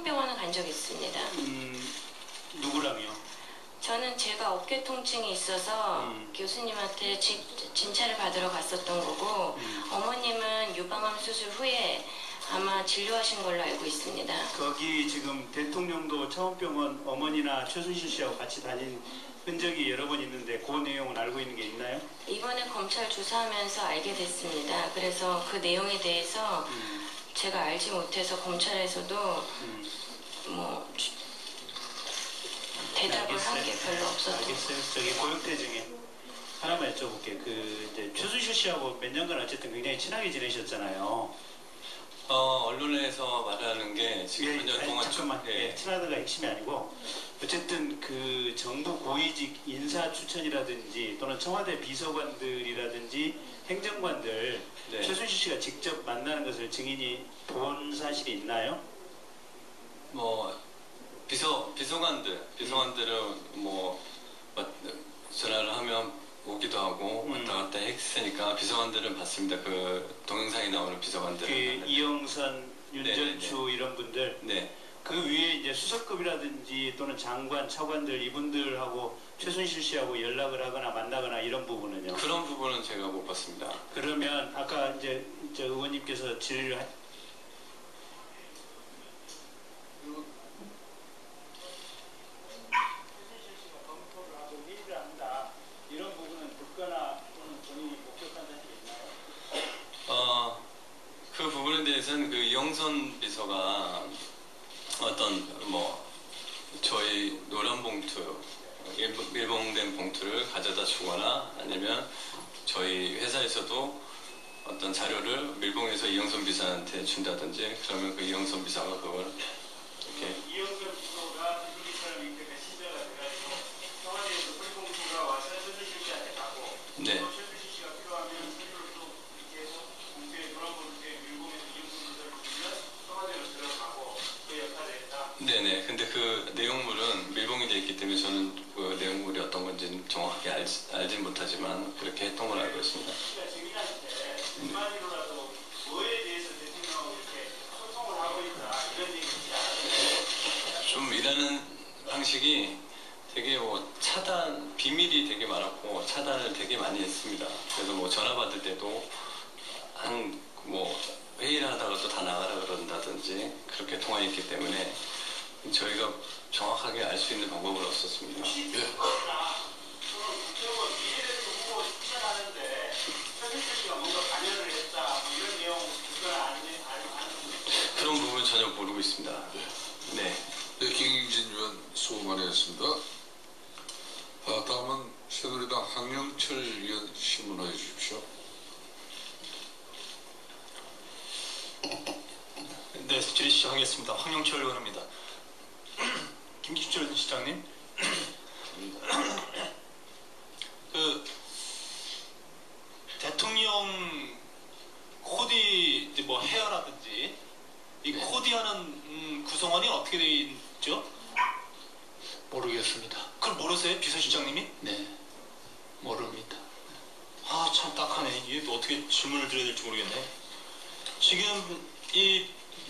병원은 간 적 있습니다. 누구랑요? 저는 제가 어깨 통증이 있어서 교수님한테 진찰을 받으러 갔었던 거고 어머님은 유방암 수술 후에 아마 진료하신 걸로 알고 있습니다. 거기 지금 대통령도 차원병원 어머니나 최순실 씨하고 같이 다닌 흔적이 여러 번 있는데 그 내용은 알고 있는 게 있나요? 이번에 검찰 조사하면서 알게 됐습니다. 그래서 그 내용에 대해서 제가 알지 못해서 검찰에서도 뭐 대답을 한 게 별로 없었던. 알겠어요. 저기 고용태 중에 하나만 여쭤볼게요. 그 이제 최순실 씨하고 몇 년간 어쨌든 굉장히 친하게 지내셨잖아요. 언론에서 말하는 게 지금 몇 년 동안 잠깐만. 친하다가 핵심이 아니고 어쨌든 그 정부 고위직 인사 추천이라든지 또는 청와대 비서관들이라든지 행정관들 네. 최순실 씨가 직접 만나는 것을 증인이 본 사실이 있나요? 뭐 비서관들은 뭐 전화를 하면 오기도 하고 왔다 갔다 했으니까 비서관들은 봤습니다. 그 동영상에 나오는 비서관들. 그 이영선, 윤전추 이런 분들. 네. 그 위에 이제 수석급이라든지 또는 장관, 차관들 이분들하고 최순실 씨하고 연락을 하거나 만나거나 이런 부분은요? 그런 부분은 제가 못 봤습니다. 그러면 아까 이제 의원님께서 질의를 그 부분에 대해서는 그 이영선 비서가 어떤 뭐 저희 노란 봉투, 밀봉된 봉투를 가져다 주거나 아니면 저희 회사에서도 어떤 자료를 밀봉해서 이영선 비서한테 준다든지 그러면 그 이영선 비서가 그걸 이렇게 이영선 비서가 비서랑 이렇게 메신저가 돼가지고 청와대에서 물봉투가 와서 최순실 씨한테 가고 네. 네네. 근데 그 내용물은 밀봉이 되어 있기 때문에 저는 그 내용물이 어떤 건지는 정확하게 알진 못하지만 그렇게 했던 걸 알고 있습니다. 좀 일하는 방식이 되게 뭐 비밀이 되게 많았고 차단을 되게 많이 했습니다. 그래서 뭐 전화 받을 때도 뭐 회의를 하다가도 다 나가라 그런다든지 그렇게 통화했기 때문에 저희가 정확하게 알 수 있는 방법은 없었습니다. 네. 그런 부분은 전혀 모르고 있습니다. 네. 네, 김경진 의원 수고 많으셨습니다. 다음은 새누리당 황영철 의원 신문해 주십시오. 네, 질의 시작하겠습니다. 황영철 의원입니다. 김기춘 시장님, 그 대통령 코디 뭐 헤어라든지 이 코디하는 구성원이 어떻게 되어 있죠? 모르겠습니다. 그걸 모르세요, 비서실장님이? 네, 모릅니다. 아, 참 딱하네. 이게 또 어떻게 질문을 드려야 될지 모르겠네. 지금 이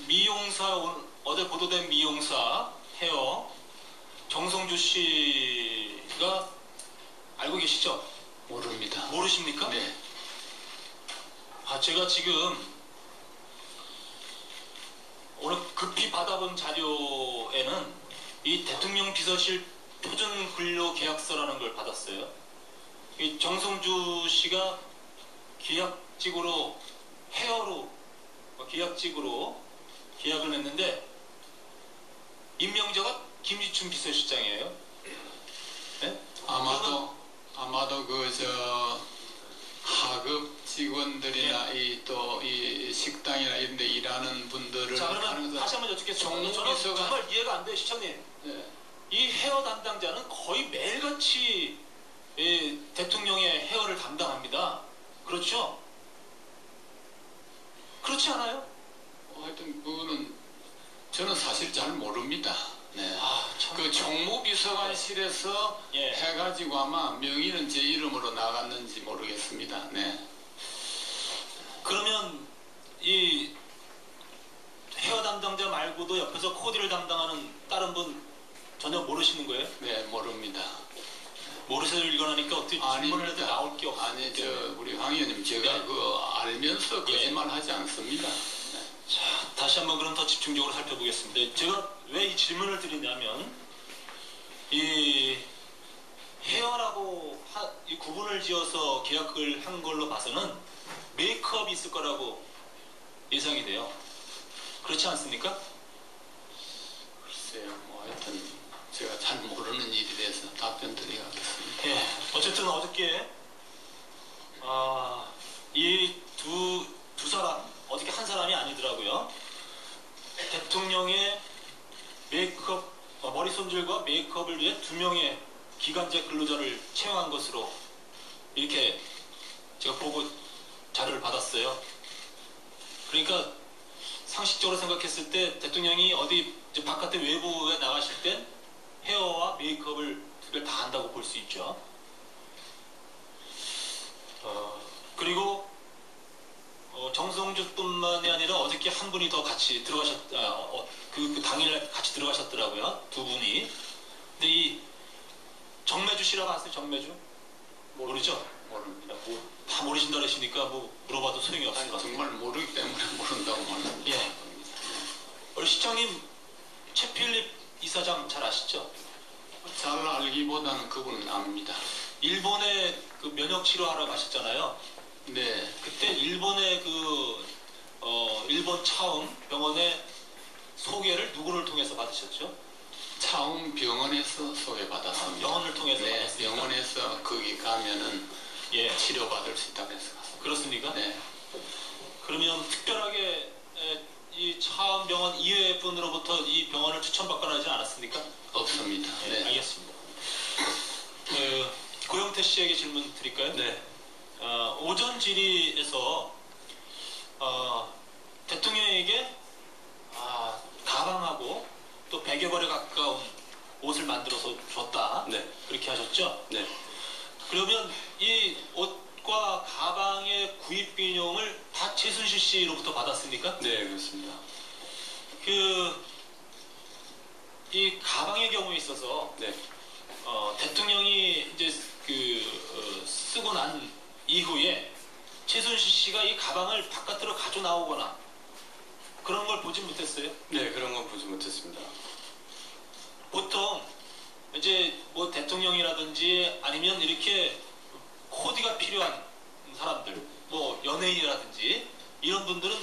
미용사, 어제 보도된 미용사 헤어 정성주 씨가 알고 계시죠? 모릅니다. 모르십니까? 네. 아, 제가 지금 오늘 급히 받아본 자료에는 이 대통령 비서실 표준 근로 계약서라는 걸 받았어요. 이 정성주 씨가 계약직으로 헤어로 계약직으로 계약을 맺는데 임명자가 김기춘 비서실장이에요. 네? 아마도 하급 직원들이나 네. 이 식당이나 이런 데 일하는 분들을 자, 그러면 다시 한번 여쭙겠습니다. 저는 정말 이해가 안 돼요, 시청님. 네. 이 헤어 담당자는 거의 매일같이 대통령의 헤어를 담당합니다. 그렇죠? 그렇지 않아요? 하여튼 그거는 저는 사실 잘 모릅니다. 네. 아, 참. 그 정무비서관실에서 예. 해가지고 아마 명의는 제 이름으로 나갔는지 모르겠습니다. 네. 그러면 이 헤어 담당자 말고도 옆에서 코디를 담당 모르시는 거예요? 네, 모릅니다. 모르셔서 일관하니까 어떻게 질문을 해도 나올 게 없어요. 아니, 우리 황 의원님, 제가 네. 그 알면서 거짓말 하지 않습니다. 자, 다시 한번 그럼 더 집중적으로 살펴보겠습니다. 제가 왜 이 질문을 드리냐면, 이 헤어라고 이 구분을 지어서 계약을 한 걸로 봐서는 메이크업이 있을 거라고 예상이 돼요. 그렇지 않습니까? 글쎄요, 뭐 하여튼 제가 잘 모르는 일에 대해서 답변 드리겠습니다. 예. 어쨌든 어저께 이 두 사람 어저께 한 사람이 아니더라고요. 대통령의 메이크업 머리 손질과 메이크업을 위해 2명의 기간제 근로자를 채용한 것으로 이렇게 제가 보고 자료를 받았어요. 그러니까 상식적으로 생각했을 때 대통령이 어디 이제 바깥에 외부에 나가실 땐 헤어와 메이크업을 두 개를 다 한다고 볼 수 있죠. 그리고 정성주뿐만이 아니라 어저께 한 분이 더 같이 그 당일 같이 들어가셨더라고요. 두 분이. 근데 이 정매주 씨라고 아세요? 정매주? 모르죠? 모릅니다. 다 모르신다 그러시니까 뭐 물어봐도 소용이 없을 아니, 것 같아요. 정말 모르기 때문에 모른다고 말합니다. 예. 우리 시장님 최필립 이사장 잘 아시죠? 잘 알기보다는 그분은 압니다. 일본에 그 면역 치료하러 가셨잖아요. 네, 그때 일본의 일본 차움 병원의 소개를 누구를 통해서 받으셨죠? 차움 병원에서 소개받았습니다. 병원을 통해서 네, 받았습니까? 병원에서 거기 가면은 예. 치료받을 수 있다고 해서 갔습니다. 그렇습니까? 네, 그러면 특별하게 이 차움 병원 이외의 분으로부터 이 병원을 추천받거나 하지 않았습니까? 없습니다. 네, 네. 알겠습니다. 고영태 씨에게 질문 드릴까요? 네. 오전 질의에서 대통령에게 가방하고 또 100여 벌에 가까운 옷을 만들어서 줬다. 네. 그렇게 하셨죠? 네. 그러면 이 옷과 가방의 구입 비용을 다 최순실 씨로부터 받았습니까? 네, 그렇습니다. 이 가방의 경우에 있어서 네. 대통령이 이제 쓰고 난 이후에 최순실 씨가 이 가방을 바깥으로 가져 나오거나 그런 걸 보진 못했어요. 네, 그런 건 보지 못했습니다. 보통 이제 뭐 대통령이라든지 아니면 이렇게 코디가 필요한 사람들, 뭐 연예인이라든지 이런 분들은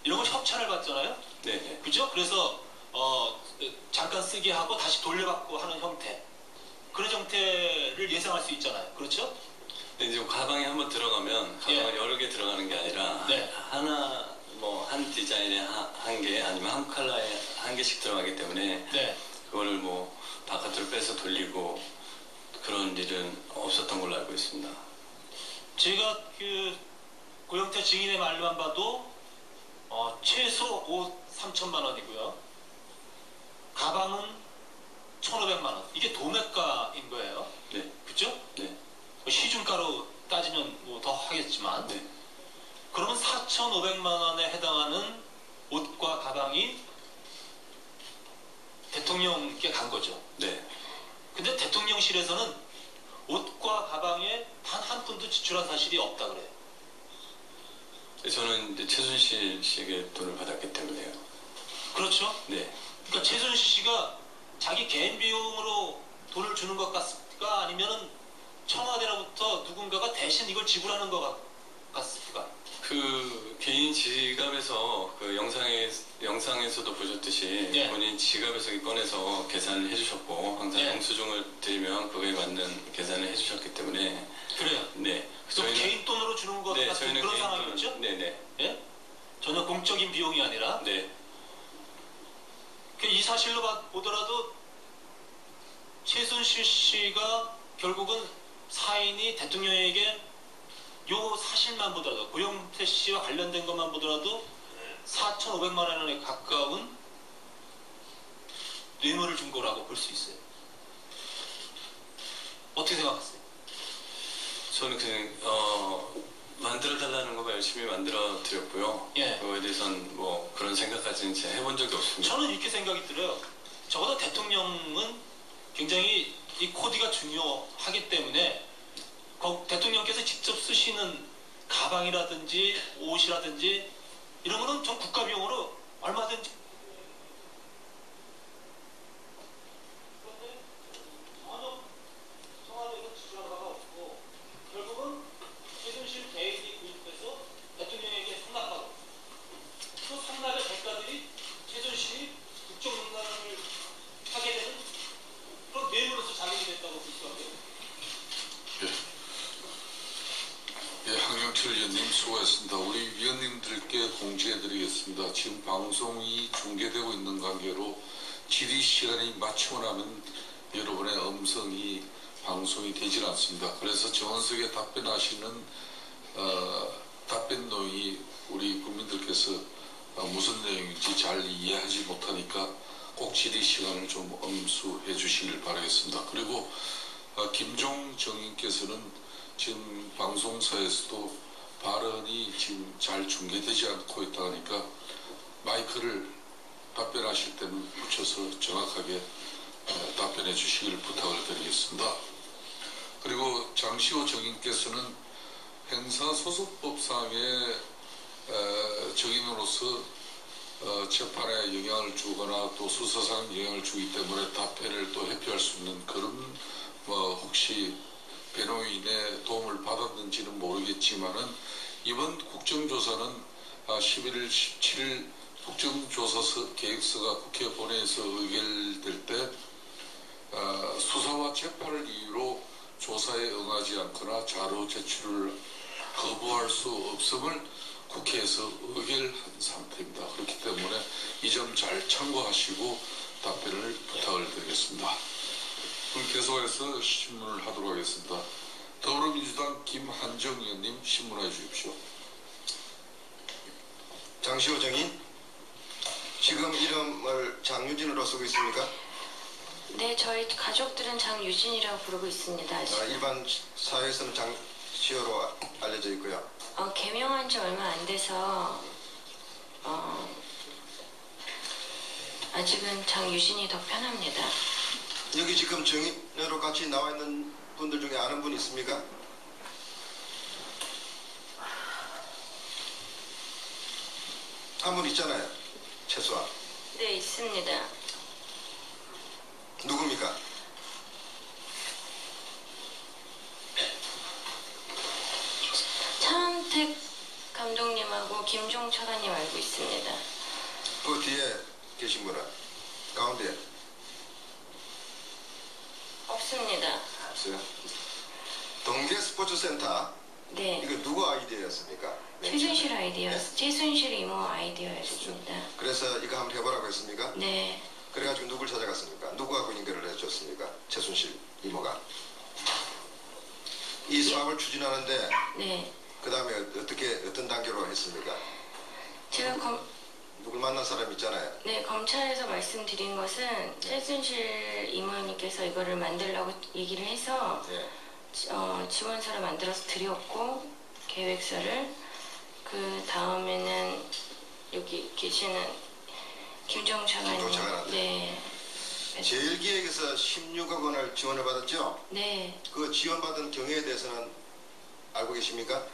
이런 걸 협찬을 받잖아요. 네, 네. 그죠? 그래서 잠깐 쓰게 하고 다시 돌려받고 하는 형태. 그런 형태를 예상할 수 있잖아요. 그렇죠? 근데 이제 가방에 한번 들어가면 가방을 예. 여러 개 들어가는 게 아니라 네. 하나 뭐 한 디자인에 한 개 아니면 한 컬러에 한 개씩 들어가기 때문에 네. 그거를 뭐 바깥으로 빼서 돌리고 그런 일은 없었던 걸로 알고 있습니다. 제가 고영태 증인의 말만 봐도 최소 옷 3천만 원이고요. 가방은 1,500만 원. 이게 도매가인 거예요. 네. 그죠? 네. 시중가로 따지면 뭐 더 하겠지만 네. 그러면 4,500만 원에 해당하는 옷과 가방이 대통령께 간 거죠. 네. 근데 대통령실에서는 옷과 가방에 단 한 푼도 지출한 사실이 없다 그래요. 저는 이제 최순실 씨에게 돈을 받았기 때문에요. 그렇죠? 네. 그러니까 최순실 씨가 자기 개인 비용으로 돈을 주는 것 같습니까? 아니면은 청와대로부터 누군가가 대신 이걸 지불하는 것 같습니까? 그 개인 지갑에서 그 영상에서도 보셨듯이 네. 본인 지갑에서 꺼내서 계산을 해주셨고 항상 네. 영수증을 드리면 그거에 맞는 계산을 해주셨기 때문에 그래요. 네. 그래서 개인 돈으로 주는 것 네, 같은 저희는 그런 개인 상황이었죠? 네네. 예? 전혀 공적인 비용이 아니라 네. 이 사실로 보더라도 최순실 씨가 결국은 사인이 대통령에게 요 사실만 보더라도 고영태 씨와 관련된 것만 보더라도 4,500만 원에 가까운 뇌물을 준 거라고 볼 수 있어요. 어떻게 생각하세요? 저는 그냥 만들어달라는 거가 열심히 만들어 드렸고요. 예. 그거에 대해서는 뭐 그런 생각까지는 제가 해본 적이 없습니다. 저는 이렇게 생각이 들어요. 적어도 대통령은 굉장히 이 코디가 중요하기 때문에 대통령께서 직접 쓰시는 가방이라든지 옷이라든지 이런 거는 전 국가 비용으로 얼마든지 전혀 청와대에서 지출한 바가 없고 결국은 최순실 개인이 구입해서 대통령에게 상납하고 그 상납의 대가들이 최순실이 국정농단을 하게 되는 그런 뇌물로서 작용이 됐다고 볼 수밖에 없습니다. 예, 황영철 위원님 수고하셨습니다. 우리 위원님들께 공지해드리겠습니다. 지금 방송이 중계되고 있는 관계로 질의 시간이 맞추고 나면 여러분의 음성이 방송이 되질 않습니다. 그래서 정원석에 답변하시는 답변 내용이 우리 국민들께서 무슨 내용인지 잘 이해하지 못하니까 꼭 질의 시간을 좀 엄수해 주시길 바라겠습니다. 그리고 김종 정인께서는 지금 방송사에서도 발언이 지금 잘 중계되지 않고 있다 하니까 마이크를 답변하실 때는 붙여서 정확하게 답변해 주시길 부탁을 드리겠습니다. 그리고 장시호 정인께서는 행사소속법상의 정인으로서 재판에 영향을 주거나 또 수사상 영향을 주기 때문에 답변을 또 회피할 수 있는 그런 혹시 변호인의 도움을 받았는지는 모르겠지만은 이번 국정조사는 11일 17일 국정조사 계획서가 국회 본회의에서 의결될 때 수사와 재판을 이유로 조사에 응하지 않거나 자료 제출을 거부할 수 없음을 국회에서 의결한 상태입니다. 그렇기 때문에 이 점 잘 참고하시고 답변을 부탁을 드리겠습니다. 그럼 계속해서 신문을 하도록 하겠습니다. 더불어민주당 김한정 의원님 신문해 주십시오. 장시호 정인, 지금 이름을 장유진으로 쓰고 있습니까? 네, 저희 가족들은 장유진이라고 부르고 있습니다. 일반 사회에서는 장시호로 알려져 있고요. 개명한 지 얼마 안 돼서 아직은 장유진이 더 편합니다. 여기 지금 정인으로 같이 나와 있는 분들 중에 아는 분 있습니까? 한 분 있잖아요. 최소한. 네, 있습니다. 누굽니까? 차은택 감독님하고 김종 차관님 알고 있습니다. 그 뒤에 계신 분은? 가운데? 없습니다. 없어요? 동계 스포츠센터? 네. 이거 누구 아이디어였습니까? 최순실 최순실 이모 아이디어였습니다. 그래서 이거 한번 해보라고 했습니까? 네. 그래가지고 누굴 찾아갔습니까? 누구하고 연결을 해줬습니까? 최순실 이모가. 이 사업을 추진하는데 네. 그 다음에 어떤 단계로 했습니까? 제가 누굴 만난 사람 있잖아요. 네, 검찰에서 말씀드린 것은 최순실 이모님께서 이거를 만들라고 얘기를 해서 예. 지원서를 만들어서 드렸고 계획서를 그 다음에는 여기 계시는 김종 차관님. 네. 제1기획에서 16억 원을 지원을 받았죠? 네. 그 지원받은 경위에 대해서는 알고 계십니까?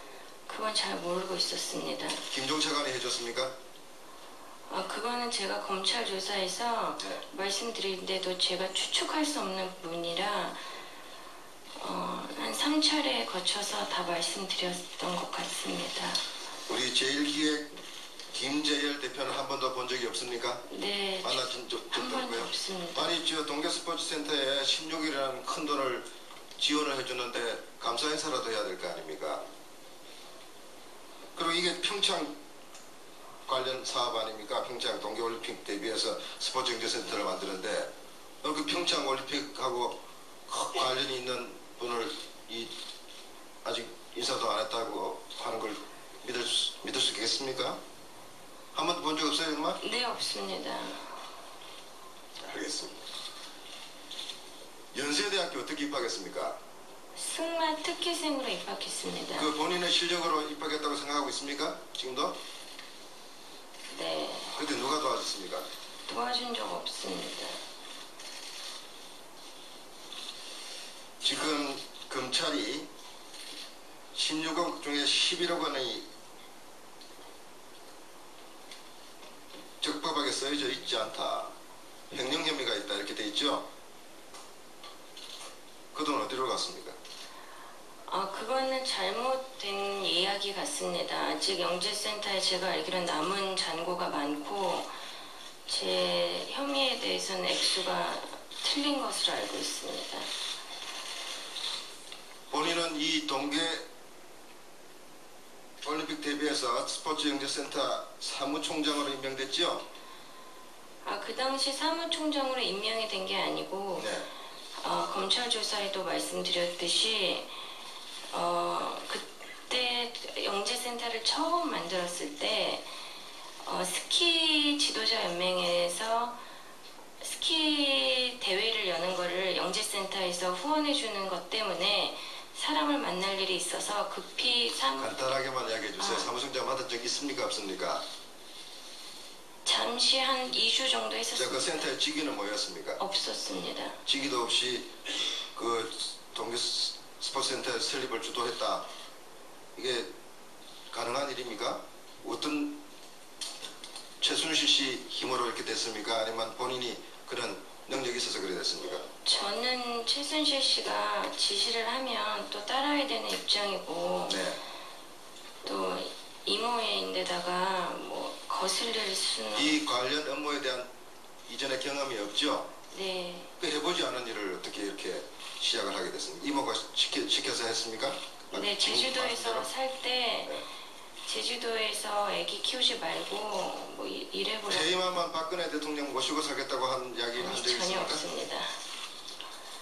그건 잘 모르고 있었습니다. 김종 차관이 해줬습니까? 그거는 제가 검찰 조사에서 네. 말씀드리는데도 제가 추측할 수 없는 부분이라 한 3차례에 거쳐서 다 말씀드렸던 것 같습니다. 우리 제1기획 김재열 대표는 한 번도 본 적이 없습니까? 네. 만나진 적도 한 번도 없고요. 없습니다. 아니 저 동계스포츠센터에 16억이라는 큰 돈을 지원을 해주는데 감사 인사라도 해야 될 거 아닙니까? 그리고 이게 평창 관련 사업 아닙니까? 평창 동계올림픽 대비해서 스포츠 경제센터를 만드는데 그 평창 올림픽하고 관련이 있는 분을 아직 인사도 안 했다고 하는 걸 믿을 수 있겠습니까? 한 번도 본 적 없어요, 정말? 네, 없습니다. 알겠습니다. 연세대학교 어떻게 입학했습니까? 승마 특기생으로 입학했습니다. 그 본인의 실력으로 입학했다고 생각하고 있습니까? 지금도? 네. 그때 누가 도와줬습니까? 도와준 적 없습니다. 지금 검찰이 16억 중에 11억 원이 적법하게 쓰여져 있지 않다. 횡령 혐의가 있다 이렇게 돼 있죠. 그 돈 어디로 갔습니까? 그거는 잘못된 이야기 같습니다. 아직 영재센터에 제가 알기로는 남은 잔고가 많고 제 혐의에 대해서는 액수가 틀린 것으로 알고 있습니다. 본인은 이 동계 올림픽 대비해서 스포츠 영재센터 사무총장으로 임명됐죠? 그 당시 사무총장으로 임명이 된 게 아니고 네. 검찰 조사에도 말씀드렸듯이 그때 영재센터를 처음 만들었을 때 스키 지도자 연맹에서 스키 대회를 여는 거를 영재센터에서 후원해 주는 것 때문에 사람을 만날 일이 있어서 급히 간단하게만 이야기해 주세요. 사무총장 맡은 적 있습니까 없습니까? 잠시 한 2주 정도 그 했었습니다. 센터의 직위는 뭐였습니까? 없었습니다. 직위도 없이 그 동계 스포츠센터 설립을 주도했다. 이게 가능한 일입니까? 어떤 최순실 씨 힘으로 이렇게 됐습니까? 아니면 본인이 그런 능력이 있어서 그래 됐습니까? 저는 최순실 씨가 지시를 하면 또 따라야 되는 입장이고 네. 또 이모인데다가 뭐 거슬릴 수는 이 관련 업무에 대한 이전의 경험이 없죠? 네. 그 해보지 않은 일을 어떻게 이렇게 시작을 하게 됐습니까? 이모가 시켜서 했습니까? 네, 제주도에서 살 때 네. 제주도에서 아기 키우지 말고 뭐 이래보라 퇴임하면 박근혜 대통령 모시고 살겠다고 한 이야기 한 적이 전혀 있습니까? 없습니다.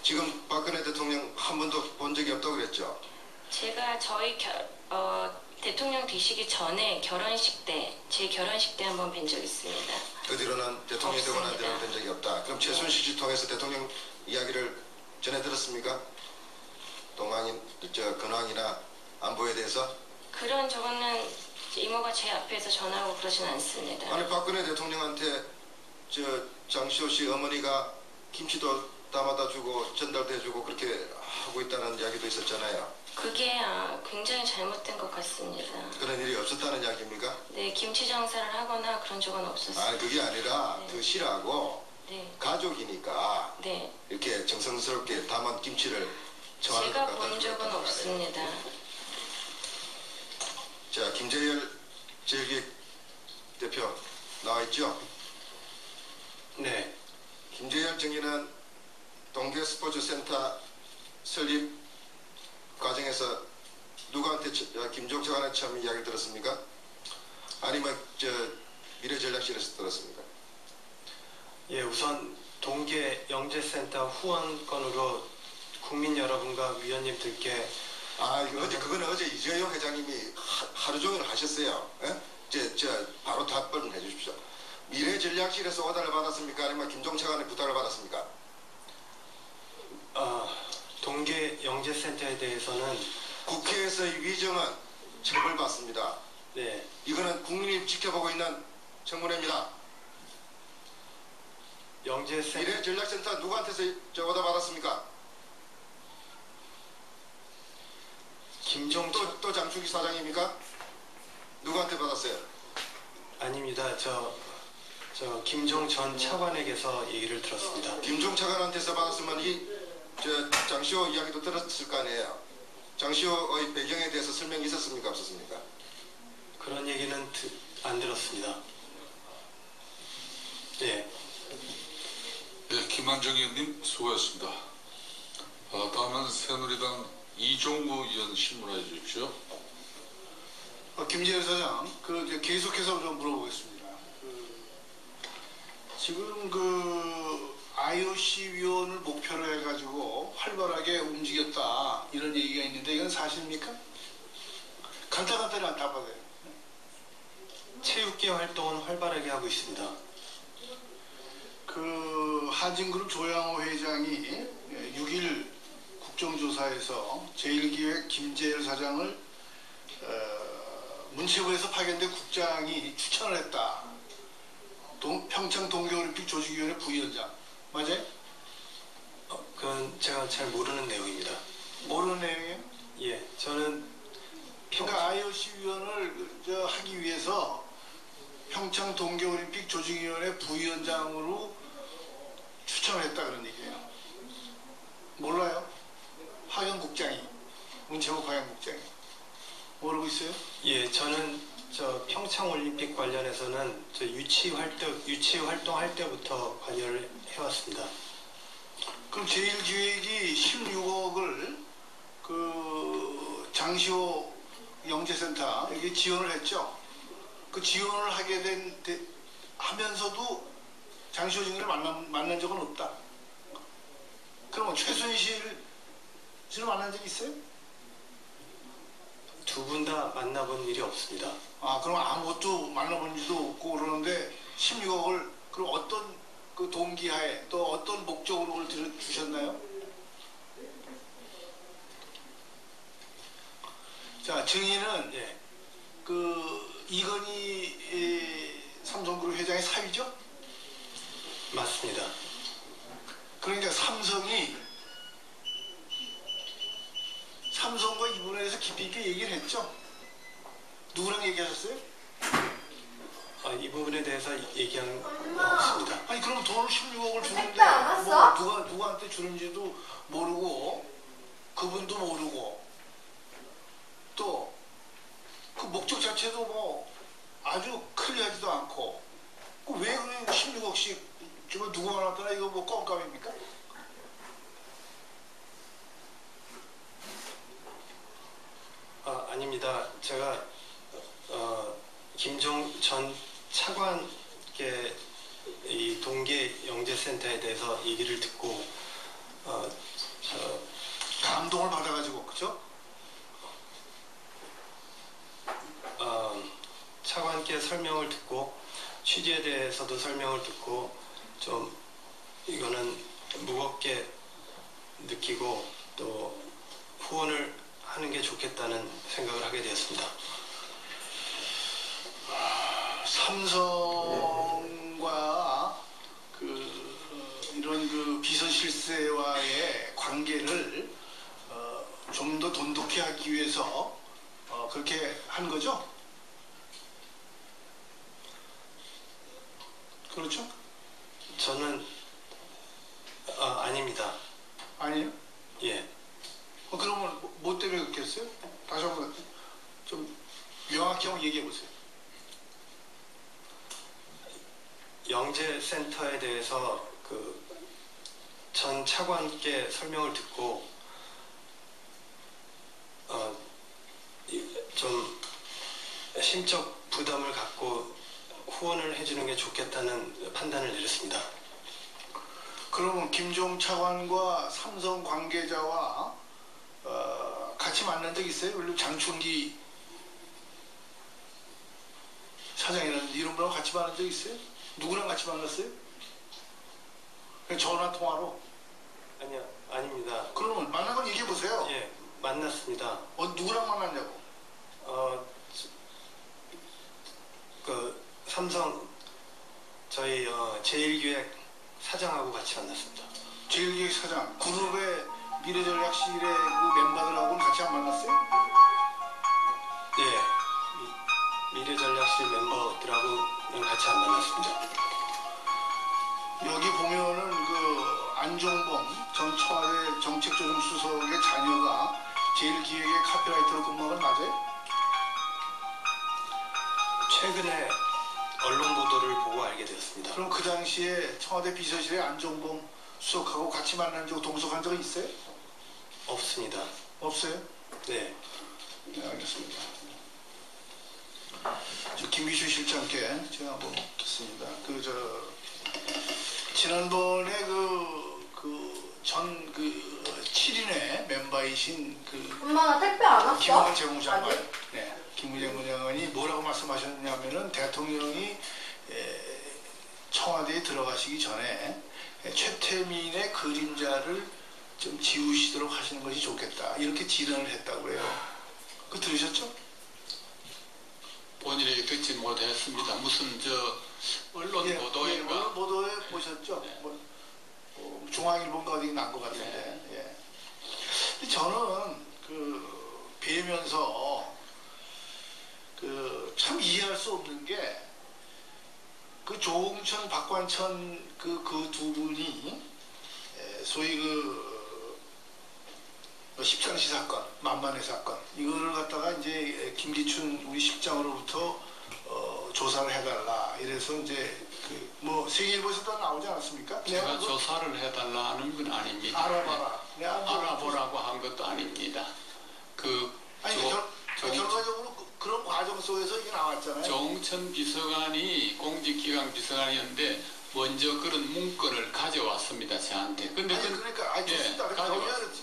지금 박근혜 대통령 한 번도 본 적이 없다고 그랬죠? 제가 저희 대통령 되시기 전에 결혼식 때, 제 결혼식 때 한번 뵌 적 있습니다. 그 뒤로는 대통령이 되고 난 뒤로는 없습니다. 된 적이 없다. 그럼 최순실 씨 통해서 대통령 이야기를 전해 들었습니까? 근황이나 안보에 대해서? 그런 적은 이모가 제 앞에서 전화하고 그러진 않습니다. 아니 박근혜 대통령한테 장시호 씨 어머니가 김치도 담아다 주고 전달도 해주고 그렇게 하고 있다는 이야기도 있었잖아요. 그게 굉장히 잘못된 것 같습니다. 그런 일이 없었다는 이야기입니까? 네, 김치 장사를 하거나 그런 적은 없었습니다. 아니 그게 아니라 네. 드시라고 네, 가족이니까 네. 이렇게 정성스럽게 담은 김치를 청와대 제가 갖다 본 주고 적은 했단 말이에요. 없습니다. 자, 김재열 제1기획 대표 나와 있죠? 네. 김재열 정의는 동계 스포츠 센터 설립 과정에서 누구한테 김종 차관한테 처음 이야기를 들었습니까? 아니면 미래전략실에서 들었습니까? 예, 우선 동계 영재센터 후원건으로 국민 여러분과 위원님들께 그거는 어제 이재용 회장님이 하루 종일 하셨어요. 예? 바로 답변을 해주십시오. 미래전략실에서 오달을 받았습니까? 아니면 김종 차관의 부탁을 받았습니까? 동계 영재센터에 대해서는 국회에서의 위정은 처벌받습니다. 네, 이거는 국민이 지켜보고 있는 청문회입니다. 영재센터 미래전략센터 누구한테서 오달 받았습니까? 또 장충기 사장입니까? 누구한테 받았어요? 아닙니다. 저 김종 전 차관에게서 얘기를 들었습니다. 김종 차관한테서 받았으면 장시호 이야기도 들었을 거 아니에요. 장시호의 배경에 대해서 설명이 있었습니까? 없었습니까? 그런 얘기는 안 들었습니다. 예. 네, 김한정 의원님 수고하셨습니다. 다음은 새누리당 이종구 의원 신문해 주십시오. 김재열 사장, 계속해서 좀 물어보겠습니다. 지금 IOC 위원을 목표로 해가지고 활발하게 움직였다 이런 얘기가 있는데 이건 사실입니까? 간단간단히 답하세요. 체육계 활동은 활발하게 하고 있습니다. 한진그룹 조양호 회장이 6일 국정조사에서 제1기획 김재열 사장을 문체부에서 파견된 국장이 추천을 했다. 평창 동계올림픽 조직위원회 부위원장 맞아요? 그건 그거는 제가 잘 모르는 내용입니다. 모르는 내용이에요? 예, 저는 그러니까 IOC 위원을 하기 위해서 평창 동계올림픽 조직위원회 부위원장으로 추천을 했다 그런 얘기예요. 몰라요? 하경국장이, 문채국 하경국장이. 모르고 있어요? 예, 저는 저 평창 올림픽 관련해서는 저 유치 활동할 때부터 관여를 해왔습니다. 그럼 제1기획이 16억을 그 장시호 영재센터 여기 지원을 했죠. 그 지원을 하게 하면서도 장시호 증인을 만난 적은 없다. 그러면 최순실을 만난 적 있어요? 두 분 다 만나본 일이 없습니다. 아, 그럼 아무것도 만나본 일도 없고 그러는데 16억을 그럼 어떤 그 동기하에 또 어떤 목적으로 그걸 주셨나요? 자, 증인은 예, 그 이건희 삼성그룹 회장의 사위죠? 맞습니다. 그러니까 삼성과 이분에 대해서 깊이 있게 얘기를 했죠? 누구랑 얘기하셨어요? 이 부분에 대해서 얘기한 거 없습니다. 아니 그럼 돈을 16억을 주는데 택배 안 왔어? 뭐 누구한테 주는지도 모르고 그분도 모르고 또 그 목적 자체도 뭐 아주 클리어하지도 않고 왜 그래 16억씩 주면 누구만 왔더라 이거 뭐 껌값입니까? 아닙니다. 제가 김종 전 차관께 이 동계 영재센터에 대해서 얘기를 듣고 감동을 받아가지고 그죠? 차관께 설명을 듣고 취지에 대해서도 설명을 듣고 좀 이거는 무겁게 느끼고 또 후원을 하는 게 좋겠다는 생각을 하게 되었습니다. 삼성과 이런 그 비서실세와의 관계를 좀 더 돈독히 하기 위해서 그렇게 한 거죠? 그렇죠? 저는 아닙니다. 아니에요? 예. 그러면 뭐 때문에 그렇게 했어요? 다시 한번 좀 명확히 한번 얘기해 보세요. 영재센터에 대해서 그 전 차관께 설명을 듣고 좀 심적 부담을 갖고 후원을 해주는 게 좋겠다는 판단을 내렸습니다. 그러면 김종 차관과 삼성 관계자와 같이 만난 적 있어요? 예를 들어 장충기 사장이라는 이런 분하고 같이 만난 적 있어요? 누구랑 같이 만났어요? 그냥 전화 통화로? 아니요, 아닙니다. 그러면 만난 건 얘기해 보세요. 예, 만났습니다. 누구랑 만났냐고? 그 삼성 저희 제1기획 사장하고 같이 만났습니다. 제1기획 사장 그룹의 미래전략실의 그 멤버들하고는 같이 안 만났어요? 예, 미래전략실 멤버들하고는 같이 안 만났습니다. 여기 보면은 그 안종범 전 청와대 정책조정수석의 자녀가 제1기획의 카피라이터로 근무한 건 맞아요? 최근에 언론 보도를 보고 알게 되었습니다. 그럼 그 당시에 청와대 비서실의 안종범 수석하고 같이 만난 적 동석한 적은 있어요? 없습니다. 없어요? 네. 네, 알겠습니다. 저 김기슈 실장께 제가 한번 묻겠습니다. 지난번에 전 7인의 멤버이신 엄마 나 택배 안 왔어? 김웅 재무장관, 아직? 네, 김웅 재무장관이 뭐라고 말씀하셨냐면은 대통령이 청와대에 들어가시기 전에 최태민의 그림자를 좀 지우시도록 하시는 것이 좋겠다 이렇게 진언을 했다고 해요. 그거 들으셨죠? 본인에게 듣지 못했습니다. 무슨 언론 예, 보도인가? 언론 보도에 보셨죠? 네. 중앙일보인가 어디 난 것 같은데. 저는 뵈면서 참 이해할 수 없는 게 조홍천, 박관천 그 두 분이 소위 십상시 사건, 만만의 사건 이거를 갖다가 이제 김기춘 우리 실장으로부터 조사를 해달라 이래서 이제 세계일보에서도 나오지 않았습니까? 제가 조사를 해달라는 건 아닙니다. 알아봐라. 네. 알아보라고 한 것도 아닙니다. 결과적으로 그런 과정 속에서 이게 나왔잖아요. 조홍천 비서관이 공직기강 비서관이었는데 먼저 그런 문건을 가져왔습니다. 저한테. 근데 좋습니다.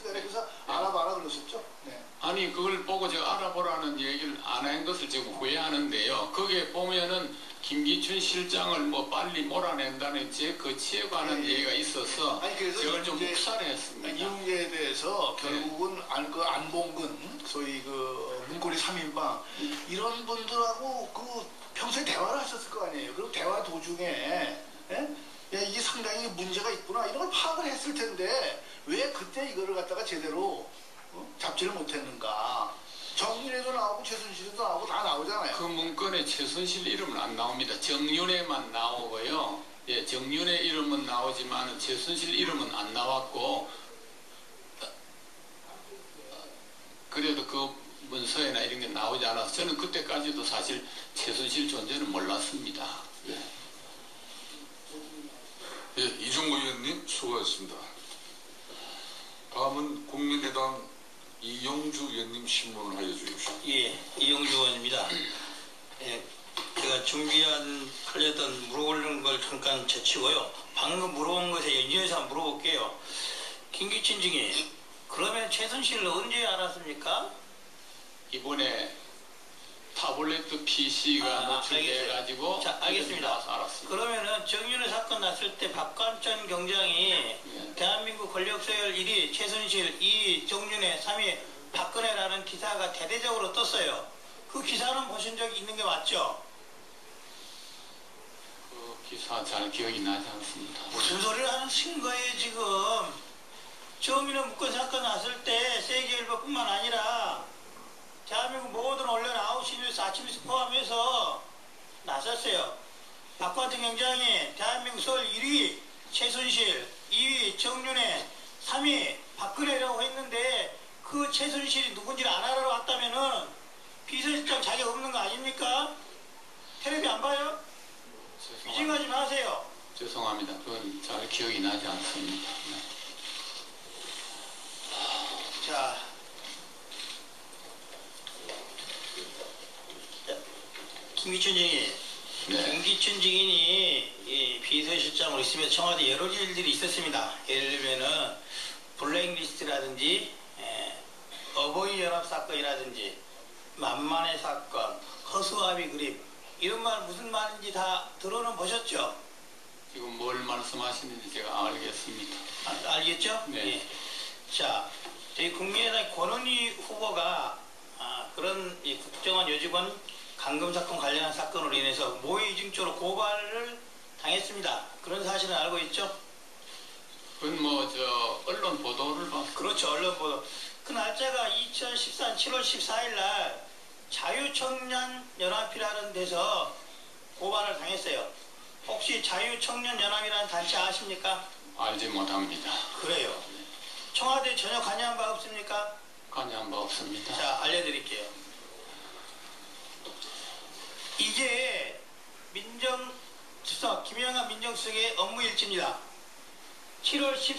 그래서 알아봐라 그러셨죠? 네. 아니 그걸 보고 제가 알아보라는 얘기를 안 한 것을 지금 후회하는데요. 거기에 보면은 김기춘 실장을 빨리 몰아낸다는 제 거치에 관한 얘기가 있어서 제가 좀 묵살을 했습니다. 이 문제에 대해서 결국은 안봉근 소위 문고리 3인방 이런 분들하고 평소에 대화를 하셨을 거 아니에요. 그리고 대화 도중에 이게 상당히 문제가 있구나 이런 걸 파악을 했을 텐데 왜 그때 이거를 갖다가 제대로 잡지를 못했는가. 정윤회도 나오고 최순실도 나오고 다 나오잖아요. 그 문건에 최순실 이름은 안 나옵니다. 정윤회만 나오고요. 예, 정윤회 이름은 나오지만 최순실 이름은 안 나왔고 그래도 그 문서에나 이런 게 나오지 않아서 저는 그때까지도 사실 최순실 존재는 몰랐습니다. 예. 예, 이종호 의원님 수고하셨습니다. 다음은 국민의당 이영주 의원님 신문을 하여 주십시오. 예, 이영주 의원입니다. 예, 제가 하려던 물어보는 걸 잠깐 제치고요. 방금 물어본 것에 연이어서 한번 물어볼게요. 김기춘 증인, 그러면 최순실을 언제 알았습니까? 이번에 타블레트 PC가 노출돼가지고 자, 알겠습니다. 알았습니다. 그러면은 정윤회 사건 났을 때 박관천 경장이 대한민국 권력서열 1위 최순실, 2위 정윤회, 3위 박근혜라는 기사가 대대적으로 떴어요. 그 기사는 보신 적이 있는 게 맞죠? 그 기사 잘 기억이 나지 않습니다. 무슨 소리를 하신 거예요 지금? 정윤회 묵건 사건 났을 때 세계일보뿐만 아니라 대한민국 모든 언론 아웃시뉴스, 아침뉴스 포함해서 나섰어요. 박관천 경장이 대한민국 서울 1위 최순실, 2위 정윤회, 3위 박근혜라고 했는데 그 최순실이 누군지를 안 알아봤다면은 비서실장 자격 없는 거 아닙니까? 텔레비 안 봐요? 미징하지 마세요. 죄송합니다. 그건 잘 기억이 나지 않습니다. 자, 김기춘 증인. 네. 김기춘 증인이 비서실장으로 있으면서 청와대 여러 일들이 있었습니다. 예를 들면은 블랙리스트라든지 어버이 연합 사건이라든지 만만의 사건, 허수아비 그림 이런 말 무슨 말인지 다 들어는 보셨죠? 지금 뭘 말씀하시는지 제가 알겠습니다. 알겠죠? 네. 예. 자, 저희 국민의당 권은희 후보가 그런 이 국정원 여직원 감금 사건 관련한 사건으로 인해서 모의징조로 고발을 당했습니다. 그런 사실은 알고 있죠? 그건 언론 보도를 봤습니다. 그렇죠. 언론 보도. 그 날짜가 2014년 7월 14일 날 자유청년연합이라는 데서 고발을 당했어요. 혹시 자유청년연합이라는 단체 아십니까? 알지 못합니다. 그래요. 청와대 전혀 관여한 바 없습니까? 관여한 바 없습니다. 자, 알려드릴게요. 이게 김영하 민정수석의 업무일지입니다. 7월 14일